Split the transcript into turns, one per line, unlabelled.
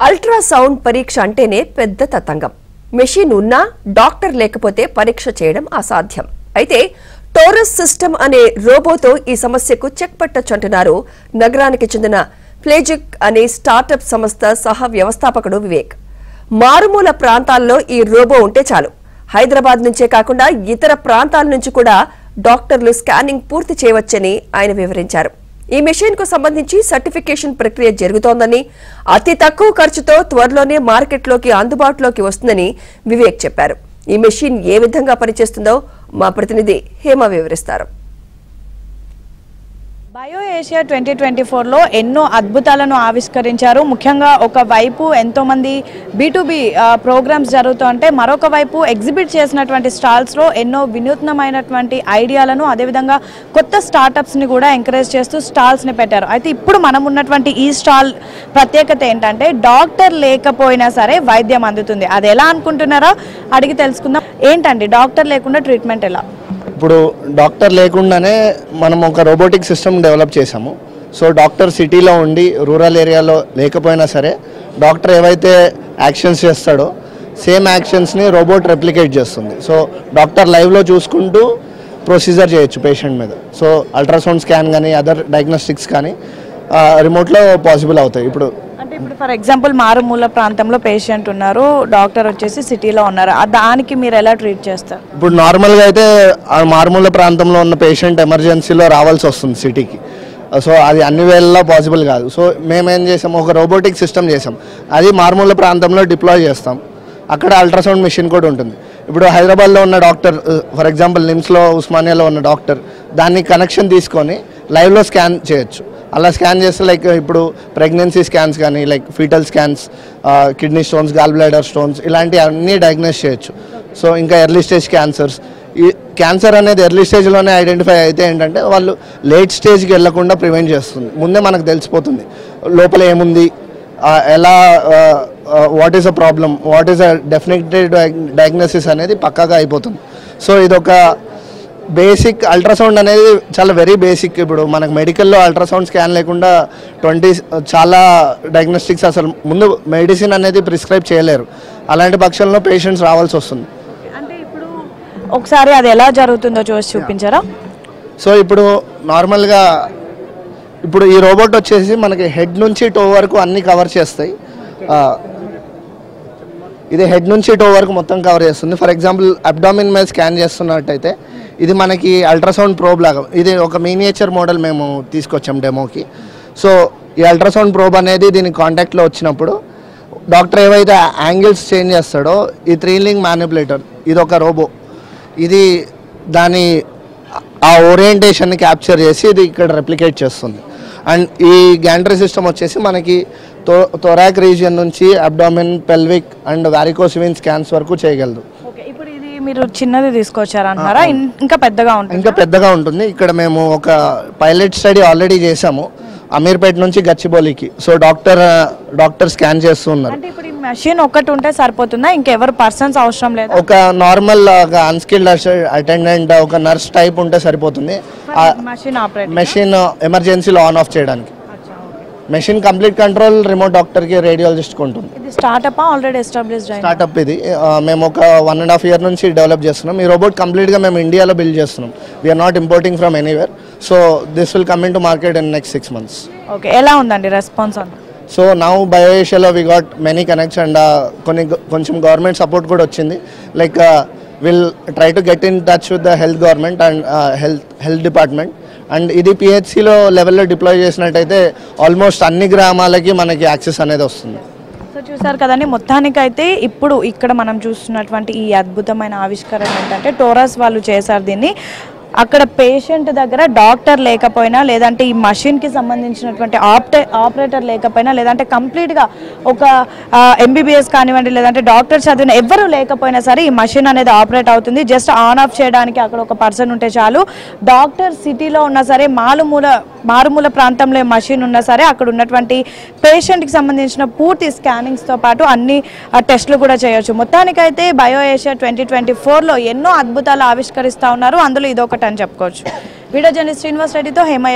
Ultrasound పరీక్ష అంటేనే పెద్ద తతంగం. మెషిన్ ఉన్నా డాక్టర్ లేకపోతే పరీక్ష చేయడం అసాధ్యం. అయితే టోరస్ సిస్టమ్ అనే రోబోతో ఈ సమస్యకు చెక్ పెట్టొచ్చంటున్నారు నగరానికి చెందిన ప్లేజిక్ అనే స్టార్టప్ సంస్థ సహ వ్యవస్థాపకుడు వివేక్. మారుమూల ప్రాంతాల్లో ఈ రోబో ఉంటే చాలు, హైదరాబాద్ నుంచే కాకుండా ఇతర ప్రాంతాల నుంచి కూడా డాక్టర్లు స్కానింగ్ పూర్తి చేయవచ్చని ఆయన వివరించారు. ఈ మెషిన్ కు సంబంధించి సర్టిఫికేషన్ ప్రక్రియ జరుగుతోందని, అతి తక్కువ ఖర్చుతో త్వరలోనే మార్కెట్లోకి అందుబాటులోకి వస్తుందని వివేక్ చెప్పారు. ఈ మెషిన్ ఏ విధంగా పనిచేస్తుందో మా ప్రతినిధి హేమ వివరిస్తారు.
బయో ఏషియా 2024లో ఎన్నో అద్భుతాలను ఆవిష్కరించారు. ముఖ్యంగా ఒక వైపు ఎంతో మంది B2B ప్రోగ్రామ్స్ జరుగుతుంటే, మరొక వైపు ఎగ్జిబిట్ చేసినటువంటి స్టాల్స్లో ఎన్నో వినూత్నమైనటువంటి ఐడియాలను, అదేవిధంగా కొత్త స్టార్టప్స్ని కూడా ఎంకరేజ్ చేస్తూ స్టాల్స్ని పెట్టారు. అయితే ఇప్పుడు మనం ఉన్నటువంటి ఈ స్టాల్ ప్రత్యేకత ఏంటంటే, డాక్టర్ లేకపోయినా సరే వైద్యం అందుతుంది. అది ఎలా అనుకుంటున్నారో అడిగి తెలుసుకుందాం. ఏంటండి డాక్టర్ లేకుండా ట్రీట్మెంట్ ఎలా?
ఇప్పుడు డాక్టర్ లేకుండానే మనం ఒక రోబోటిక్ సిస్టమ్ డెవలప్ చేసాము. సో డాక్టర్ సిటీలో ఉండి రూరల్ ఏరియాలో లేకపోయినా సరే డాక్టర్ ఏవైతే యాక్షన్స్ చేస్తాడో సేమ్ యాక్షన్స్ని రోబోట్ రెప్లికేట్ చేస్తుంది. సో డాక్టర్ లైవ్లో చూసుకుంటూ ప్రొసీజర్ చేయొచ్చు పేషెంట్ మీద. సో అల్ట్రాసౌండ్ స్కాన్ కానీ అదర్ డయాగ్నోస్టిక్స్ కానీ రిమోట్లో పాసిబుల్ అవుతాయి. ఇప్పుడు
ఫర్ ఎగ్జాంపుల్ మారుమూల ప్రాంతంలో పేషెంట్ ఉన్నారు, డాక్టర్ వచ్చేసి సిటీలో ఉన్నారు, దానికి మీరు ఎలా ట్రీట్ చేస్తారు?
ఇప్పుడు నార్మల్గా అయితే మారుమూల ప్రాంతంలో ఉన్న పేషెంట్ ఎమర్జెన్సీలో రావాల్సి వస్తుంది సిటీకి. సో అది అన్ని వేళల్లో పాసిబుల్ కాదు. సో మేమేం చేసాం, ఒక రోబోటిక్ సిస్టమ్ చేసాం. అది మారుమూల ప్రాంతంలో డిప్లాయ్ చేస్తాం. అక్కడ అల్ట్రాసౌండ్ మెషిన్ కూడా ఉంటుంది. ఇప్పుడు హైదరాబాద్లో ఉన్న డాక్టర్, ఫర్ ఎగ్జాంపుల్ నిమ్స్లో ఉస్మానియాలో ఉన్న డాక్టర్ దాన్ని కనెక్షన్ తీసుకొని లైవ్లో స్కాన్ చేయొచ్చు. అలా స్కాన్ చేస్తే లైక్ ఇప్పుడు ప్రెగ్నెన్సీ స్కాన్స్ కానీ, like foetal scans, kidney stones, gall bladder stones, ఇలాంటివి అన్నీ డయాగ్నోస్ చేయొచ్చు. సో ఇంకా ఎర్లీ స్టేజ్ క్యాన్సర్స్, ఈ క్యాన్సర్ అనేది ఎర్లీ స్టేజ్లోనే ఐడెంటిఫై అయితే ఏంటంటే వాళ్ళు లేట్ స్టేజ్కి వెళ్లకుండా ప్రివెంట్ చేస్తుంది. ముందే మనకు తెలిసిపోతుంది లోపల ఏముంది, ఎలా, what is a problem, what is a definitive diagnosis అనేది పక్కాగా అయిపోతుంది. సో ఇదొక బేసిక్. అల్ట్రాసౌండ్ అనేది చాలా వెరీ బేసిక్. ఇప్పుడు మనకు మెడికల్లో అల్ట్రాసౌండ్ స్కాన్ లేకుండా చాలా డయాగ్నోస్టిక్స్ అసలు ముందు మెడిసిన్ అనేది ప్రిస్క్రైబ్ చేయలేరు. అలాంటి పక్షంలో పేషెంట్స్ రావాల్సి వస్తుంది.
అంటే ఇప్పుడు ఒకసారి అది ఎలా జరుగుతుందో చూపించారా? సో
ఇప్పుడు నార్మల్గా ఇప్పుడు ఈ రోబోట్ వచ్చేసి మనకి హెడ్ నుంచి టో వరకు అన్నీ కవర్ చేస్తాయి. ఇది హెడ్ నుంచి టో వరకు మొత్తం కవర్ చేస్తుంది. ఫర్ ఎగ్జాంపుల్ అబ్డామిన్ మీద స్కాన్ చేస్తున్నట్టయితే ఇది మనకి అల్ట్రాసౌండ్ ప్రోబ్ లాగా, ఇది ఒక మినియేచర్ మోడల్ మేము తీసుకొచ్చాం డెమోకి. సో ఈ అల్ట్రాసౌండ్ ప్రోబ్ అనేది దీని కాంటాక్ట్లో వచ్చినప్పుడు డాక్టర్ ఏవైతే యాంగిల్స్ చేంజ్ చేస్తాడో, ఈ 3-లింక్ మ్యానిపులేటర్ ఇది ఒక రోబో, ఇది దాని ఆ ఓరియంటేషన్ని క్యాప్చర్ చేసి ఇది ఇక్కడ రెప్లికేట్ చేస్తుంది. అండ్ ఈ గ్యాంట్రీ సిస్టమ్ వచ్చేసి మనకి థొరాక్ రీజియన్ నుంచి abdomen, pelvic and varicose vein scans వరకు చేయగలదు.
ఇప్పుడు ఇది మీరు చిన్నది తీసుకొచ్చారంటారా? ఇంకా పెద్దగా ఉంటుంది?
ఇంకా పెద్దగా ఉంటుంది. ఇక్కడ మేము ఒక పైలట్ స్టడీ ఆల్రెడీ చేసాము అమీర్పేట నుంచి గచ్చిబౌలికి. సో డాక్టర్ స్కాన్ చేస్తూ ఉన్నారు.
అంటే ఇప్పుడు ఈ మెషిన్ ఒకటి ఉంటే సరిపోతుందా? ఇంకెవరు పర్సన్స్ అవసరం లేదు?
ఒక నార్మల్ అన్స్కిల్డ్ అటెండెంట్, ఒక నర్స్ టైప్ ఉంటే సరిపోతుంది మెషిన్ ఎమర్జెన్సీలో ఆన్ ఆఫ్ చేయడానికి. మెషిన్ కంప్లీట్ కంట్రోల్ రిమోట్ డాక్టర్కి, రేడియాలజిస్ట్కి ఉంటుంది.
ఇది స్టార్టప్ ఆల్రెడీ ఎస్టాబ్లిష్డ్
స్టార్టప్. ఇది మేము ఒక 1.5 year నుంచి డెవలప్ చేస్తున్నాం. ఈ రోబోట్ కంప్లీట్గా మేము ఇండియాలో బిల్డ్ చేస్తున్నాం. We're not importing from anywhere. So this will come in to market in next 6 months.
Okay, ఎలా ఉందండి రెస్పాన్స్?
సో నౌ బయో ఏషియాలో we got many connects and కొంచెం గవర్నమెంట్ సపోర్ట్ కూడా వచ్చింది. Like will try to get in touch with the health government and health department. And ఇది పిహెచ్సిలో లెవెల్లో deploy చేసినట్టయితే ఆల్మోస్ట్ అన్ని గ్రామాలకి మనకి యాక్సెస్ అనేది వస్తుంది.
సో చూసారు కదండి, మొత్తానికైతే ఇప్పుడు ఇక్కడ మనం చూస్తున్నటువంటి ఈ అద్భుతమైన ఆవిష్కరణ ఏంటంటే, టోరస్ వాళ్ళు చేశారు దీన్ని. అక్కడ పేషెంట్ దగ్గర డాక్టర్ లేకపోయినా, లేదంటే ఈ మషిన్కి సంబంధించినటువంటి ఆపరేటర్ లేకపోయినా, లేదంటే కంప్లీట్గా ఒక MBBS కానివ్వండి, లేదంటే డాక్టర్ చదివిన ఎవ్వరూ లేకపోయినా సరే ఈ మషిన్ అనేది ఆపరేట్ అవుతుంది. జస్ట్ ఆన్ ఆఫ్ చేయడానికి అక్కడ ఒక పర్సన్ ఉంటే చాలు. డాక్టర్ సిటీలో ఉన్నా సరే, మారుమూల ప్రాంతంలో మషిన్ ఉన్నా సరే, అక్కడ ఉన్నటువంటి పేషెంట్కి సంబంధించిన పూర్తి స్కానింగ్స్తో పాటు అన్ని టెస్టులు కూడా చేయొచ్చు. మొత్తానికైతే బయో ఏషియా 2024లో ఎన్నో అద్భుతాలు ఆవిష్కరిస్తూ ఉన్నారు. అందులో ఇదొకటి అని చెప్పుకోవచ్చు. వీడియో జర్నలిస్ట్ శ్రీనివాస్ రెడ్డితో హేమ.